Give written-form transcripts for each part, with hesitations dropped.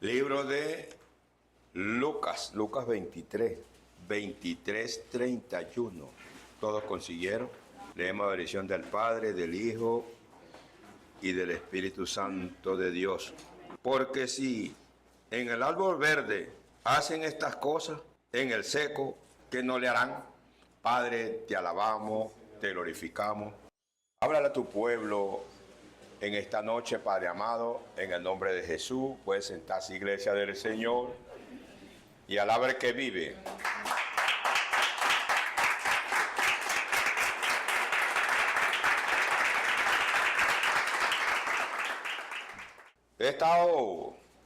Libro de Lucas 23, 31. Todos consiguieron. Leemos la bendición del Padre, del Hijo y del Espíritu Santo de Dios. Porque si en el árbol verde hacen estas cosas, en el seco, ¿qué no le harán? Padre, te alabamos, te glorificamos. Háblale a tu pueblo en esta noche, Padre amado, en el nombre de Jesús. Puedes sentarse, iglesia del Señor, y alabar que vive.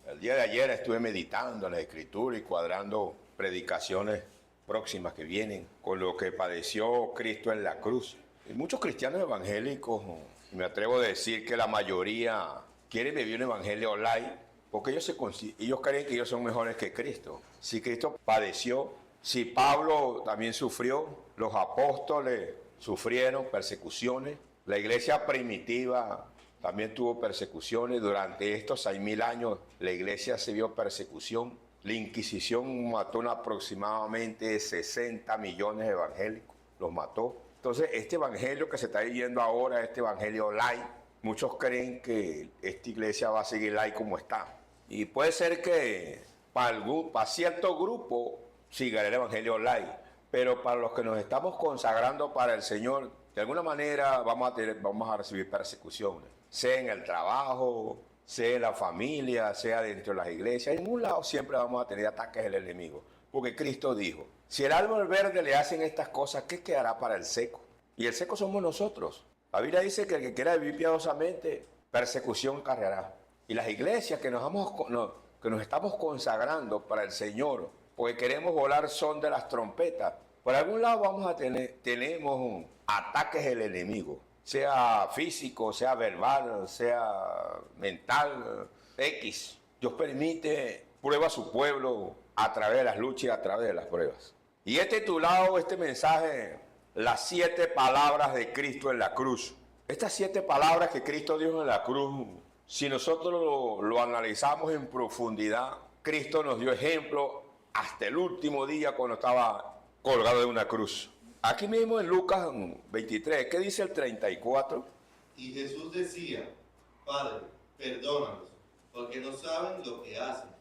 El día de ayer estuve meditando en la Escritura y cuadrando predicaciones próximas que vienen con lo que padeció Cristo en la cruz. Y muchos cristianos evangélicos, me atrevo a decir que la mayoría quieren vivir un evangelio light, porque ellos creen que ellos son mejores que Cristo. Si Cristo padeció, si Pablo también sufrió, los apóstoles sufrieron persecuciones, la iglesia primitiva también tuvo persecuciones. Durante estos 6.000 años la iglesia se vio persecución. La Inquisición mató aproximadamente 60 millones de evangélicos, los mató. Entonces, este evangelio que se está viviendo ahora, este evangelio light, muchos creen que esta iglesia va a seguir light como está. Y puede ser que para cierto grupo siga el evangelio light, pero para los que nos estamos consagrando para el Señor, de alguna manera vamos a recibir persecuciones, sea en el trabajo, sea en la familia, sea dentro de las iglesias. En un lado siempre vamos a tener ataques del enemigo, porque Cristo dijo: si el árbol verde le hacen estas cosas, ¿qué quedará para el seco? Y el seco somos nosotros. La Biblia dice que el que quiera vivir piadosamente, persecución cargará. Y las iglesias que nos estamos consagrando para el Señor, porque queremos volar son de las trompetas, por algún lado tenemos ataques del enemigo, sea físico, sea verbal, sea mental, X. Dios permite, prueba a su pueblo a través de las luchas y a través de las pruebas. Y he titulado este mensaje: las 7 palabras de Cristo en la cruz. Estas 7 palabras que Cristo dijo en la cruz, si nosotros lo analizamos en profundidad, Cristo nos dio ejemplo hasta el último día cuando estaba colgado de una cruz. Aquí mismo en Lucas 23, ¿qué dice el 34? Y Jesús decía: Padre, perdónalos, porque no saben lo que hacen.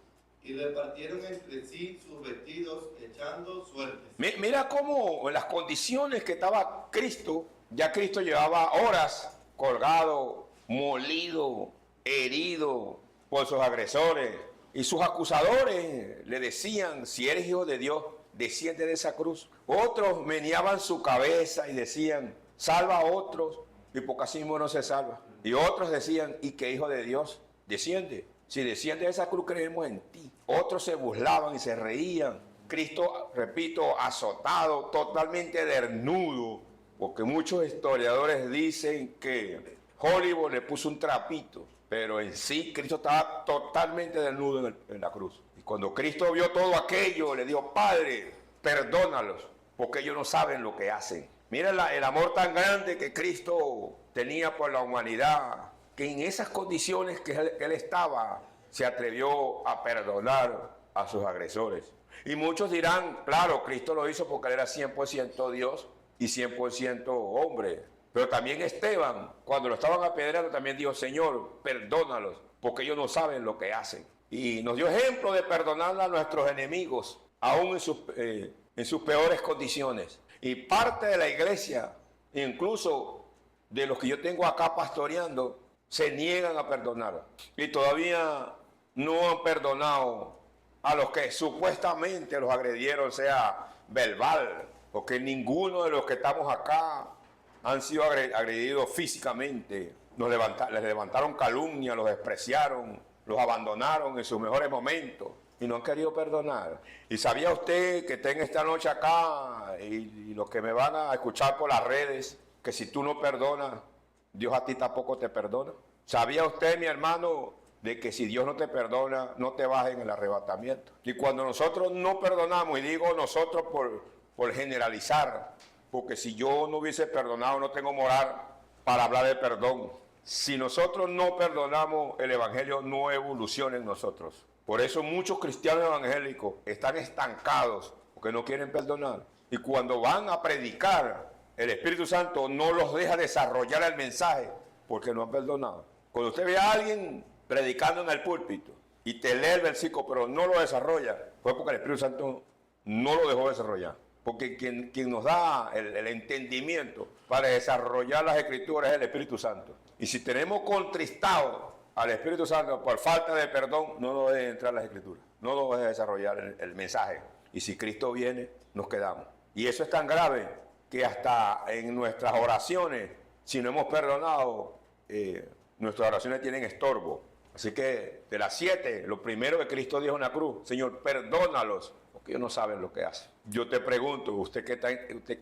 Y repartieron entre sí sus vestidos, echando suertes. Mira cómo en las condiciones que estaba Cristo, ya Cristo llevaba horas colgado, molido, herido por sus agresores. Y sus acusadores le decían: si eres hijo de Dios, desciende de esa cruz. Otros meneaban su cabeza y decían: salva a otros, y porque así mismo no se salva. Y otros decían: y que hijo de Dios, desciende. Si desciende de esa cruz, creemos en ti. Otros se burlaban y se reían. Cristo, repito, azotado, totalmente desnudo, porque muchos historiadores dicen que Hollywood le puso un trapito, pero en sí Cristo estaba totalmente desnudo en la cruz. Y cuando Cristo vio todo aquello, le dijo: Padre, perdónalos, porque ellos no saben lo que hacen. Mira el amor tan grande que Cristo tenía por la humanidad, que en esas condiciones que él estaba, se atrevió a perdonar a sus agresores. Y muchos dirán: claro, Cristo lo hizo porque él era 100% Dios y 100% hombre. Pero también Esteban, cuando lo estaban apedreando, también dijo: Señor, perdónalos, porque ellos no saben lo que hacen. Y nos dio ejemplo de perdonar a nuestros enemigos, aún en sus peores condiciones. Y parte de la iglesia, incluso de los que yo tengo acá pastoreando, se niegan a perdonar. Y todavía no han perdonado a los que supuestamente los agredieron, sea verbal, porque ninguno de los que estamos acá han sido agredidos físicamente. Les levantaron calumnia, los despreciaron, los abandonaron en sus mejores momentos y no han querido perdonar. Y sabía usted que tengo esta noche acá, y los que me van a escuchar por las redes, que si tú no perdonas, Dios a ti tampoco te perdona. ¿Sabía usted, mi hermano, de que si Dios no te perdona, no te vas en el arrebatamiento? Y cuando nosotros no perdonamos, y digo nosotros por generalizar, porque si yo no hubiese perdonado, no tengo moral para hablar de perdón. Si nosotros no perdonamos, el evangelio no evoluciona en nosotros. Por eso muchos cristianos evangélicos están estancados porque no quieren perdonar. Y cuando van a predicar, el Espíritu Santo no los deja desarrollar el mensaje porque no han perdonado. Cuando usted ve a alguien predicando en el púlpito y te lee el versículo pero no lo desarrolla, fue porque el Espíritu Santo no lo dejó desarrollar. Porque quien nos da el entendimiento para desarrollar las Escrituras es el Espíritu Santo. Y si tenemos contristado al Espíritu Santo por falta de perdón, no nos deja entrar las Escrituras, no nos deja desarrollar el mensaje. Y si Cristo viene, nos quedamos. Y eso es tan grave que hasta en nuestras oraciones, si no hemos perdonado, nuestras oraciones tienen estorbo. Así que de las 7, lo primero que Cristo dijo en la cruz, Señor, perdónalos, porque ellos no saben lo que hacen. Yo te pregunto, usted que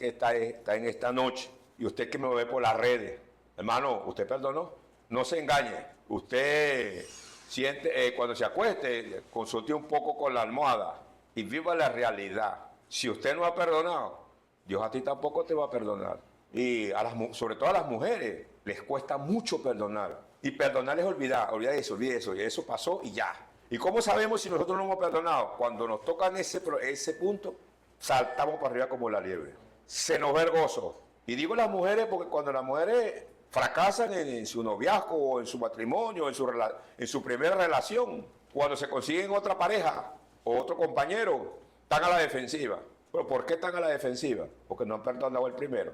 está en esta noche, y usted que me ve por las redes, hermano, ¿usted perdonó? No se engañe. Usted siente, cuando se acueste, consulte un poco con la almohada y viva la realidad. Si usted no ha perdonado, Dios a ti tampoco te va a perdonar. Y sobre todo a las mujeres les cuesta mucho perdonar. Y perdonar es olvidar eso, y eso pasó y ya. ¿Y cómo sabemos si nosotros no hemos perdonado? Cuando nos tocan ese punto, saltamos para arriba como la liebre. Se nos ve el gozo. Y digo las mujeres porque cuando las mujeres fracasan en su noviazgo o en su matrimonio, en su primera relación, cuando se consiguen otra pareja o otro compañero, están a la defensiva. ¿Pero por qué están a la defensiva? Porque no han perdonado el primero.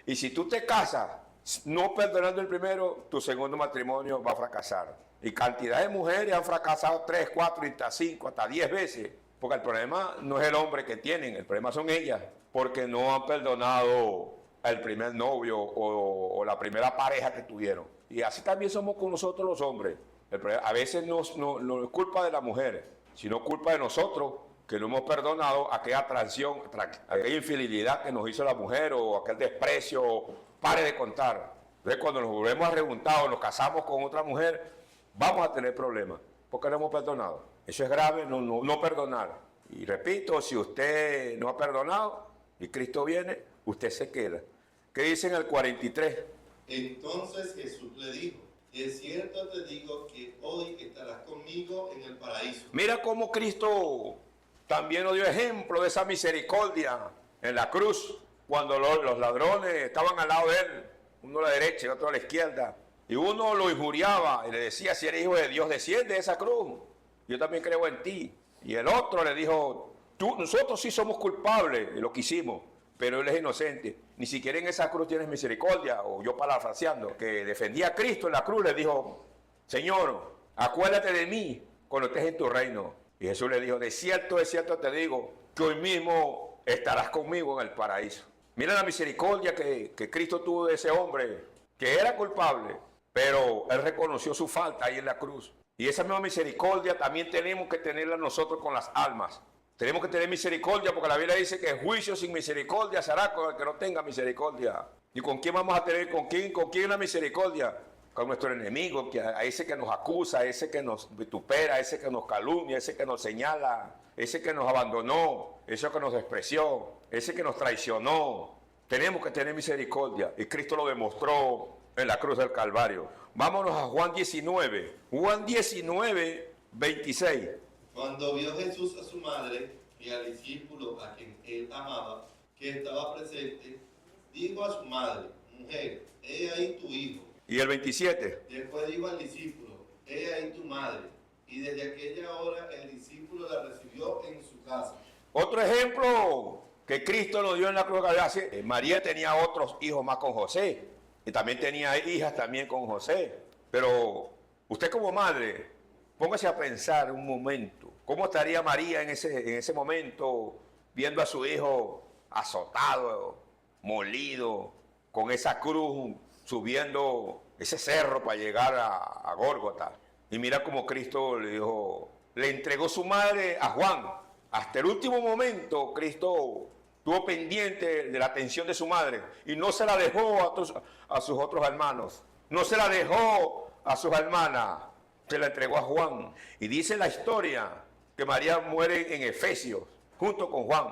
Y si tú te casas no perdonando el primero, tu segundo matrimonio va a fracasar. Y cantidad de mujeres han fracasado 3, 4, hasta 5, hasta 10 veces. Porque el problema no es el hombre que tienen, el problema son ellas. Porque no han perdonado al primer novio o la primera pareja que tuvieron. Y así también somos con nosotros los hombres. A veces no es culpa de la mujer, sino culpa de nosotros que no hemos perdonado aquella traición, aquella infidelidad que nos hizo la mujer o aquel desprecio. Pare de contar. Entonces, cuando nos volvemos a reuntar o nos casamos con otra mujer, vamos a tener problemas porque no hemos perdonado. Eso es grave, no perdonar. Y repito, si usted no ha perdonado y Cristo viene, usted se queda. ¿Qué dice en el 43? Entonces Jesús le dijo, de cierto te digo que hoy estarás conmigo en el paraíso. Mira cómo Cristo también nos dio ejemplo de esa misericordia en la cruz, cuando los ladrones estaban al lado de él, uno a la derecha y otro a la izquierda, y uno lo injuriaba y le decía, si eres hijo de Dios, desciende de esa cruz, yo también creo en ti. Y el otro le dijo, nosotros sí somos culpables de lo que hicimos, pero él es inocente. Ni siquiera en esa cruz tienes misericordia. O yo parafraseando, que defendía a Cristo en la cruz, le dijo, Señor, acuérdate de mí cuando estés en tu reino. Y Jesús le dijo, de cierto te digo, que hoy mismo estarás conmigo en el paraíso. Mira la misericordia que Cristo tuvo de ese hombre, que era culpable, pero él reconoció su falta ahí en la cruz. Y esa misma misericordia también tenemos que tenerla nosotros con las almas. Tenemos que tener misericordia porque la Biblia dice que el juicio sin misericordia será con el que no tenga misericordia. ¿Y con quién vamos a tener? ¿Con quién la misericordia? Con nuestro enemigo, a ese que nos acusa, a ese que nos vitupera, a ese que nos calumnia, a ese que nos señala, ese que nos abandonó, ese que nos despreció, ese que nos traicionó. Tenemos que tener misericordia y Cristo lo demostró en la cruz del Calvario. Vámonos a Juan 19, 26. Cuando vio Jesús a su madre y al discípulo a quien él amaba, que estaba presente, dijo a su madre, mujer, he ahí tu hijo. Y el 27. Después dijo al discípulo, he ahí tu madre. Y desde aquella hora el discípulo la recibió en su casa. Otro ejemplo que Cristo nos dio en la cruz de Calvario. María tenía otros hijos más con José. Y también tenía hijas también con José. Pero usted como madre, póngase a pensar un momento. ¿Cómo estaría María en ese momento viendo a su hijo azotado, molido, con esa cruz, subiendo ese cerro para llegar a Gólgota? Y mira cómo Cristo le dijo, le entregó su madre a Juan. Hasta el último momento Cristo estuvo pendiente de la atención de su madre y no se la dejó a sus otros hermanos. No se la dejó a sus hermanas. Se la entregó a Juan. Y dice la historia que María muere en Efesios junto con Juan.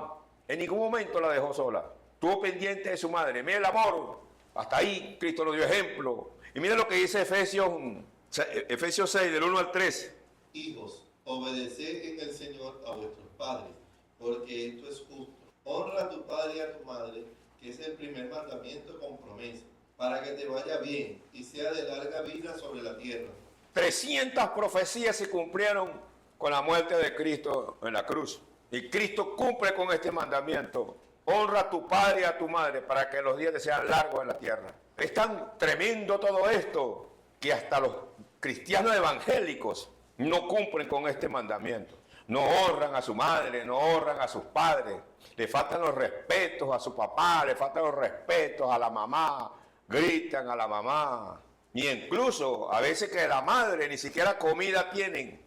En ningún momento la dejó sola. Estuvo pendiente de su madre. Mira el amor. Hasta ahí Cristo nos dio ejemplo. Y mira lo que dice Efesios 6, del 1 al 3. Hijos, obedeced en el Señor a vuestros padres, porque esto es justo. Honra a tu padre y a tu madre, que es el primer mandamiento con promesa, para que te vaya bien y sea de larga vida sobre la tierra. 300 profecías se cumplieron con la muerte de Cristo en la cruz. Y Cristo cumple con este mandamiento. Honra a tu padre y a tu madre para que los días te sean largos en la tierra. Es tan tremendo todo esto que hasta los cristianos evangélicos no cumplen con este mandamiento. No honran a su madre, no honran a sus padres. Le faltan los respetos a su papá, le faltan los respetos a la mamá. Gritan a la mamá. Y incluso a veces que la madre ni siquiera comida tiene.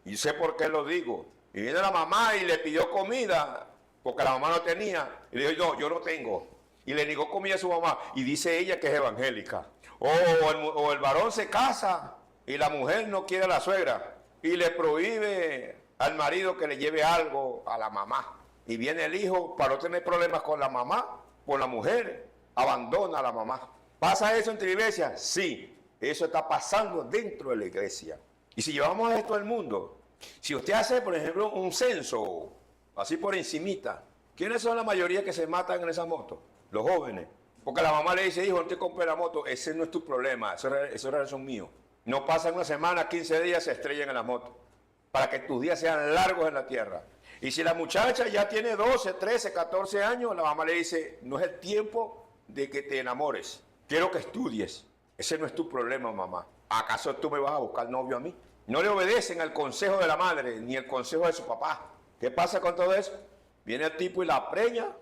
Y sé por qué lo digo. Y viene la mamá y le pidió comida porque la mamá no tenía. Y le dijo, no, yo no tengo. Y le negó comida a su mamá. Y dice ella que es evangélica. O el varón se casa y la mujer no quiere a la suegra. Y le prohíbe al marido que le lleve algo a la mamá. Y viene el hijo para no tener problemas con la mamá, con la mujer. Abandona a la mamá. ¿Pasa eso en tu iglesia? Sí, eso está pasando dentro de la iglesia. Y si llevamos esto al mundo, si usted hace, por ejemplo, un censo, así por encimita, ¿quiénes son la mayoría que se matan en esa moto? Los jóvenes. Porque la mamá le dice, hijo, no te compres la moto, ese no es tu problema, eso es mío. No pasan una semana, 15 días, se estrellan en la moto. Para que tus días sean largos en la tierra. Y si la muchacha ya tiene 12, 13, 14 años, la mamá le dice, no es el tiempo de que te enamores. Quiero que estudies. Ese no es tu problema, mamá. ¿Acaso tú me vas a buscar novio a mí? No le obedecen al consejo de la madre ni el consejo de su papá. ¿Qué pasa con todo eso? Viene el tipo y la preña,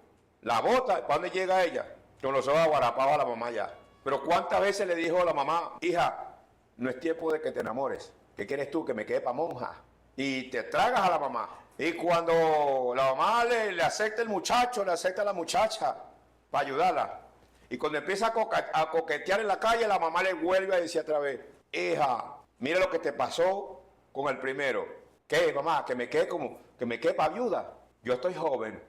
la bota. ¿Para dónde llega ella? Con los ojos aguarapados a la mamá ya. Pero ¿cuántas veces le dijo a la mamá, hija, no es tiempo de que te enamores? ¿Qué quieres tú? Que me quede para monja. Y te tragas a la mamá. Y cuando la mamá le acepta el muchacho, le acepta a la muchacha para ayudarla. Y cuando empieza a coquetear en la calle, la mamá le vuelve a decir otra vez, hija, mira lo que te pasó con el primero. ¿Qué, mamá? Que me quede para viuda. Yo estoy joven.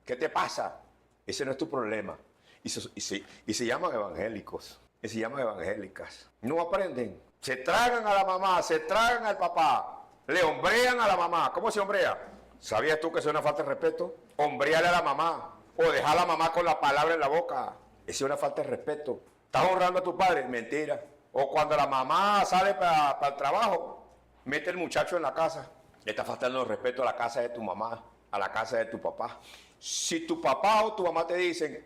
¿Qué te pasa? Ese no es tu problema. Y se llaman evangélicos. Y se llaman evangélicas. No aprenden. Se tragan a la mamá, se tragan al papá. Le hombrean a la mamá. ¿Cómo se hombrea? ¿Sabías tú que eso es una falta de respeto? Hombrearle a la mamá. O dejar a la mamá con la palabra en la boca. Esa es una falta de respeto. ¿Estás honrando a tu padre? Mentira. O cuando la mamá sale para el trabajo, mete el muchacho en la casa. Le está faltando el respeto a la casa de tu mamá, a la casa de tu papá. Si tu papá o tu mamá te dicen,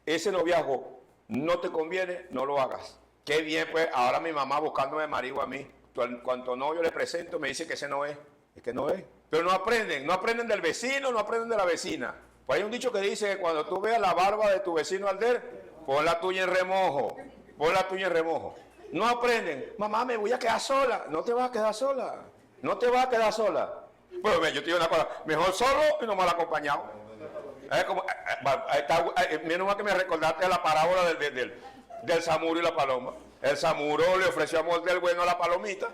ese noviazgo no te conviene, no lo hagas. Qué bien, pues, ahora mi mamá buscándome marido a mí. Cuanto novio le presento, me dice que ese no es. Es que no es. Pero no aprenden del vecino, no aprenden de la vecina. Pues hay un dicho que dice que cuando tú veas la barba de tu vecino arder, pon la tuya en remojo. Pon la tuya en remojo. No aprenden. Mamá, me voy a quedar sola. No te vas a quedar sola. No te vas a quedar sola. Bueno, yo te digo una cosa. Mejor solo y no mal acompañado. Menos mal que me recordaste la parábola del samuro y la paloma. El samuro le ofreció amor del bueno a la palomita.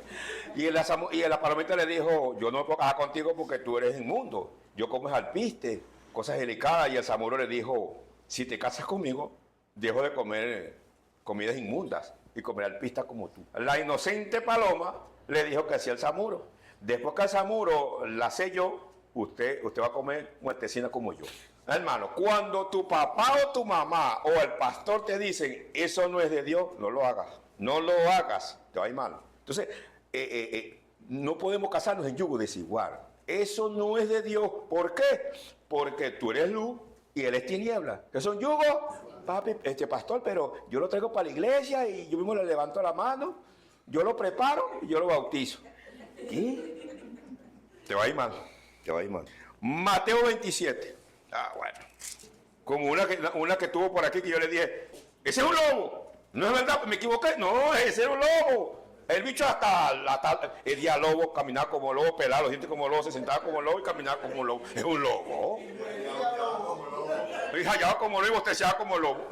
Y la palomita le dijo, yo no me puedo casar contigo porque tú eres inmundo. Yo como es alpiste, cosas delicadas. Y el samuro le dijo, si te casas conmigo, dejo de comer comidas inmundas y comer alpista como tú. La inocente paloma le dijo que hacía el samuro. Después que el samuro la selló, usted va a comer muertecina como yo. Hermano, cuando tu papá o tu mamá o el pastor te dicen, eso no es de Dios, no lo hagas. No lo hagas, te va a ir mal. Entonces, no podemos casarnos en yugo desigual. Eso no es de Dios. ¿Por qué? Porque tú eres luz y él es tiniebla. ¿Qué son yugos? Papi, pastor, pero yo lo traigo para la iglesia y yo mismo le levanto la mano, yo lo preparo y yo lo bautizo. ¿Qué? Te va a ir mal, te va a ir mal. Mateo 27. Ah, bueno. Como una que tuvo por aquí que yo le dije, ese es un lobo. No es verdad, me equivoqué. No, ese es un lobo. El bicho hasta el día lobo, caminaba como lobo, pelaba los dientes como lobo, se sentaba como lobo y caminaba como lobo. Es un lobo. Y hallaba como lobo y bostezaba como lobo.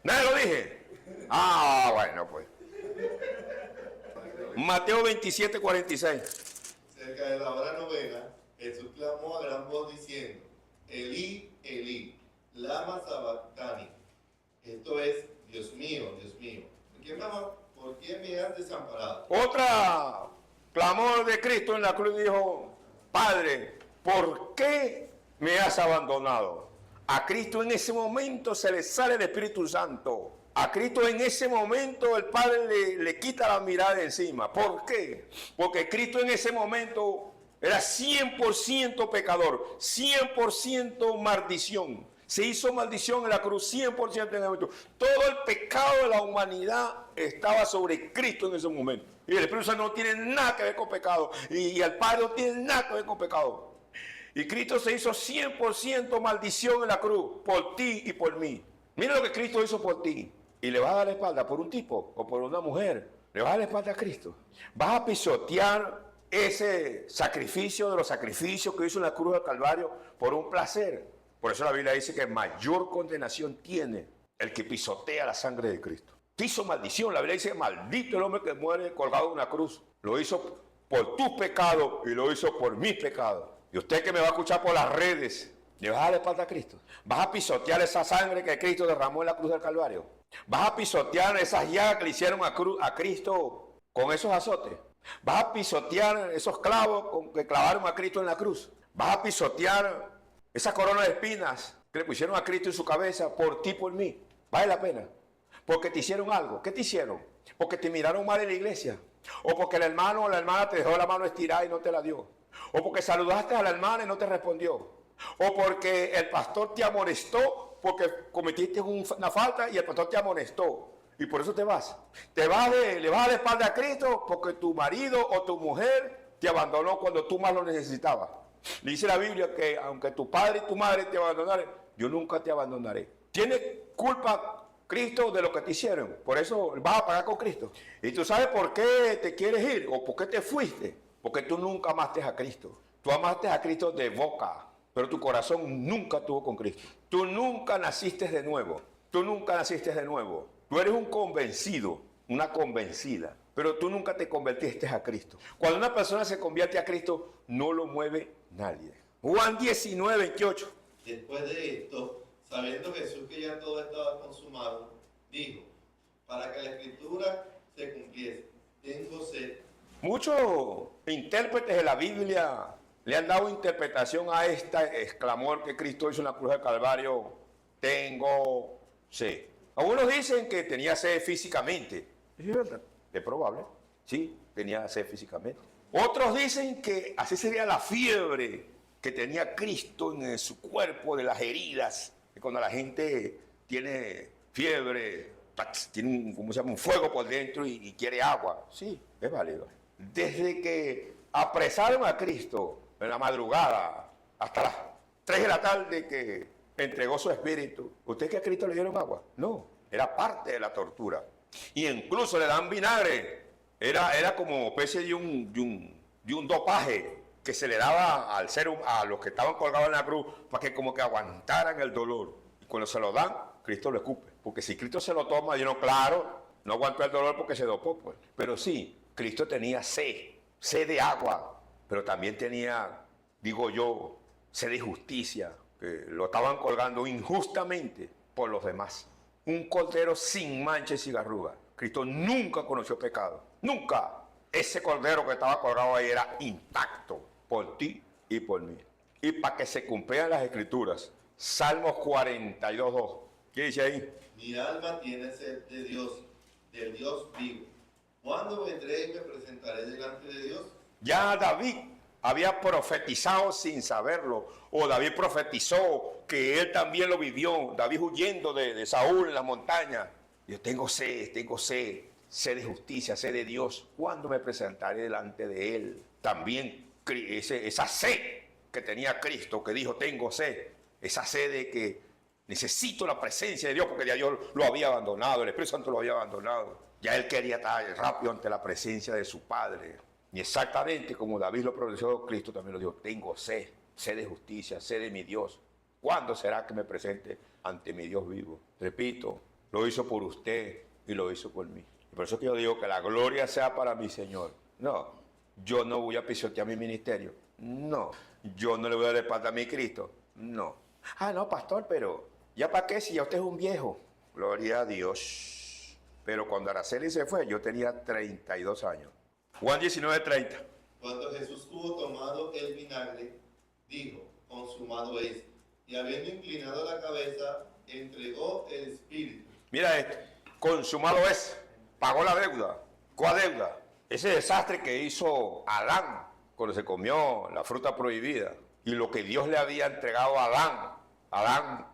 ¿Nadie lo dije? Ah, bueno, pues. Mateo 27, 46. Cerca de la hora novena, Jesús clamó a gran voz diciendo, Elí, Elí, lama sabactani. Esto es, Dios mío, ¿por qué me has desamparado? Otra clamor de Cristo en la cruz y dijo, Padre, ¿por qué me has abandonado? A Cristo en ese momento se le sale el Espíritu Santo. A Cristo en ese momento el Padre le quita la mirada de encima. ¿Por qué? Porque Cristo en ese momento era 100% pecador, 100% maldición. Se hizo maldición en la cruz 100% en el momento. Todo el pecado de la humanidad estaba sobre Cristo en ese momento. Y el Espíritu Santo no tiene nada que ver con pecado. Y el Padre no tiene nada que ver con pecado. Y Cristo se hizo 100% maldición en la cruz por ti y por mí. Mira lo que Cristo hizo por ti. Y le vas a dar la espalda por un tipo o por una mujer. Le vas a dar la espalda a Cristo. Vas a pisotear ese sacrificio de los sacrificios que hizo en la cruz del Calvario por un placer. Por eso la Biblia dice que mayor condenación tiene el que pisotea la sangre de Cristo. Te hizo maldición. La Biblia dice, maldito el hombre que muere colgado en una cruz. Lo hizo por tus pecados y lo hizo por mis pecados. Y usted que me va a escuchar por las redes, ¿le vas a dar la espalda a Cristo? ¿Vas a pisotear esa sangre que Cristo derramó en la cruz del Calvario? ¿Vas a pisotear esas llagas que le hicieron a Cristo con esos azotes? ¿Vas a pisotear esos clavos que clavaron a Cristo en la cruz? ¿Vas a pisotear esa corona de espinas que le pusieron a Cristo en su cabeza por ti y por mí? ¿Vale la pena? Porque te hicieron algo. ¿Qué te hicieron? Porque te miraron mal en la iglesia. O porque el hermano o la hermana te dejó la mano estirada y no te la dio. O porque saludaste a la hermana y no te respondió. O porque el pastor te amonestó porque cometiste una falta y el pastor te amonestó. Y por eso te vas. Le vas a dar la espalda a Cristo porque tu marido o tu mujer te abandonó cuando tú más lo necesitabas. Le dice la Biblia que aunque tu padre y tu madre te abandonaren, yo nunca te abandonaré. ¿Tiene culpa Cristo de lo que te hicieron? Por eso vas a pagar con Cristo. Y tú sabes por qué te quieres ir o por qué te fuiste. Porque tú nunca amaste a Cristo. Tú amaste a Cristo de boca, pero tu corazón nunca estuvo con Cristo. Tú nunca naciste de nuevo. Tú nunca naciste de nuevo. Tú eres un convencido, una convencida, pero tú nunca te convertiste a Cristo. Cuando una persona se convierte a Cristo, no lo mueve nadie. Juan 19, 28. Después de esto, sabiendo Jesús que ya todo estaba consumado, dijo, para que la escritura se cumpliese, tengo sed. Muchos intérpretes de la Biblia le han dado interpretación a este clamor que Cristo hizo en la cruz del Calvario, tengo sed. Algunos dicen que tenía sed físicamente. Es verdad, es probable, sí, tenía sed físicamente. Otros dicen que así sería la fiebre que tenía Cristo en su cuerpo de las heridas, que cuando la gente tiene fiebre, tiene un fuego por dentro y quiere agua. Sí, es válido. Desde que apresaron a Cristo en la madrugada hasta las 3 de la tarde que entregó su espíritu, ¿usted que a Cristo le dieron agua? No, era parte de la tortura. Y incluso le dan vinagre. Era como especie de un dopaje que se le daba a los que estaban colgados en la cruz para que como que aguantaran el dolor. Y cuando se lo dan, Cristo lo escupe. Porque si Cristo se lo toma, yo no, claro, no aguantó el dolor porque se dopó, pues. Pero sí, Cristo tenía sed de agua, pero también tenía, digo yo, sed de justicia, que lo estaban colgando injustamente por los demás. Un cordero sin mancha y sin arruga. Cristo nunca conoció pecado, nunca. Ese cordero que estaba colgado ahí era intacto por ti y por mí. Y para que se cumplieran las escrituras, Salmos 42:2. ¿Qué dice ahí? Mi alma tiene sed de Dios, del Dios vivo. ¿Cuándo vendré y me presentaré delante de Dios? Ya David había profetizado sin saberlo, o David profetizó que él también lo vivió, David huyendo de Saúl en la montaña. Yo tengo sed de justicia, sed de Dios. ¿Cuándo me presentaré delante de él? También esa sed que tenía Cristo, que dijo, tengo sed, esa sed de que necesito la presencia de Dios, porque ya Dios lo había abandonado, el Espíritu Santo lo había abandonado. Ya él quería estar rápido ante la presencia de su Padre. Y exactamente como David lo pronunció, Cristo también lo dijo, tengo sed de justicia, sed de mi Dios. ¿Cuándo será que me presente ante mi Dios vivo? Repito, lo hizo por usted y lo hizo por mí. Y por eso que yo digo que la gloria sea para mi Señor. No, yo no voy a pisotear mi ministerio. No, yo no le voy a dar la espalda a mi Cristo. No. Ah, no, pastor, pero ¿ya para qué si ya usted es un viejo? Gloria a Dios. Pero cuando Araceli se fue, yo tenía 32 años. Juan 19:30. Cuando Jesús hubo tomado el vinagre, dijo, consumado es. Y habiendo inclinado la cabeza, entregó el espíritu. Mira esto, consumado es, pagó la deuda. ¿Cuál deuda? Ese desastre que hizo Adán cuando se comió la fruta prohibida y lo que Dios le había entregado a Adán. Adán,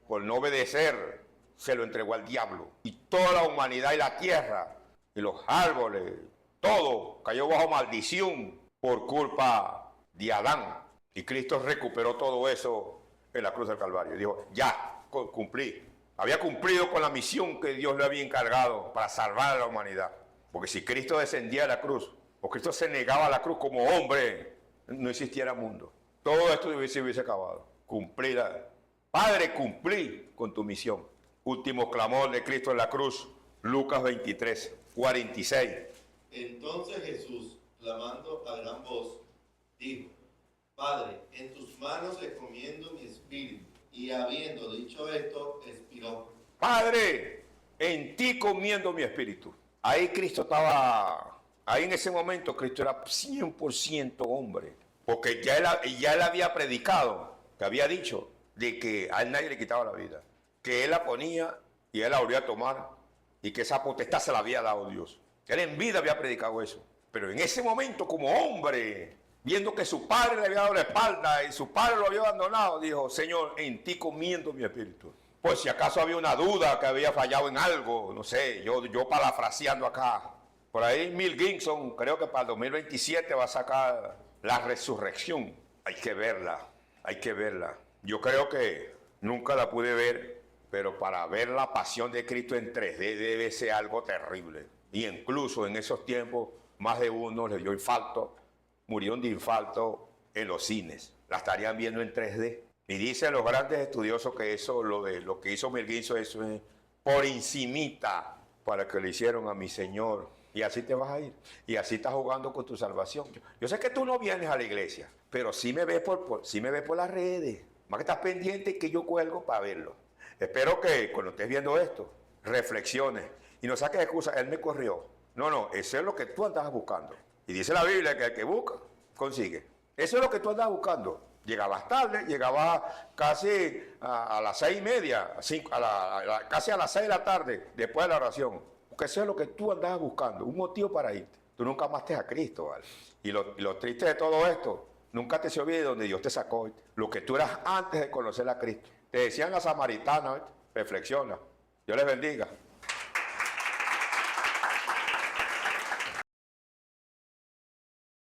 por no obedecer, se lo entregó al diablo. Y toda la humanidad y la tierra y los árboles, todo cayó bajo maldición por culpa de Adán. Y Cristo recuperó todo eso en la cruz del Calvario. Dijo, ya, cumplí. Había cumplido con la misión que Dios le había encargado para salvar a la humanidad. Porque si Cristo descendía a la cruz, o Cristo se negaba a la cruz como hombre, no existiera mundo. Todo esto se hubiese acabado. Cumplirá. Padre, cumplí con tu misión. Último clamor de Cristo en la cruz, Lucas 23, 46. Entonces Jesús, clamando a gran voz, dijo, Padre, en tus manos encomiendo mi espíritu. Y habiendo dicho esto, expiró. Padre, en ti comiendo mi espíritu. Ahí Cristo estaba, ahí en ese momento Cristo era 100% hombre. Porque ya él había predicado, que había dicho, de que a él nadie le quitaba la vida. Que él la ponía y él la volvía a tomar y que esa potestad se la había dado Dios. Él en vida había predicado eso. Pero en ese momento como hombre, viendo que su padre le había dado la espalda y su padre lo había abandonado, dijo, Señor, en ti comiendo mi espíritu. Pues si acaso había una duda que había fallado en algo, no sé, yo parafraseando acá. Por ahí Mel Gibson, creo que para el 2027 va a sacar la resurrección. Hay que verla, hay que verla. Yo creo que nunca la pude ver, pero para ver la pasión de Cristo en 3D debe ser algo terrible. Y incluso en esos tiempos, más de uno le dio infarto, murieron de infarto en los cines. La estarían viendo en 3D. Y dicen los grandes estudiosos que eso, lo que hizo Mel Gibson, eso es por encimita para que le hicieron a mi Señor. Y así te vas a ir. Y así estás jugando con tu salvación. Yo sé que tú no vienes a la iglesia, pero sí me ves por las redes. Más que estás pendiente que yo cuelgo para verlo. Espero que cuando estés viendo esto, reflexiones y no saques excusas. Él me corrió. No, eso es lo que tú andas buscando. Y dice la Biblia que el que busca, consigue. Eso es lo que tú andas buscando. Llegabas tarde, llegabas casi a las 6:30, casi a las 6 de la tarde, después de la oración. Porque eso es lo que tú andabas buscando, un motivo para irte. Tú nunca amaste a Cristo, ¿vale? Y lo triste de todo esto, nunca te se olvide de donde Dios te sacó, ¿viste? Lo que tú eras antes de conocer a Cristo. Te decían la samaritana, ¿viste? Reflexiona. Dios les bendiga.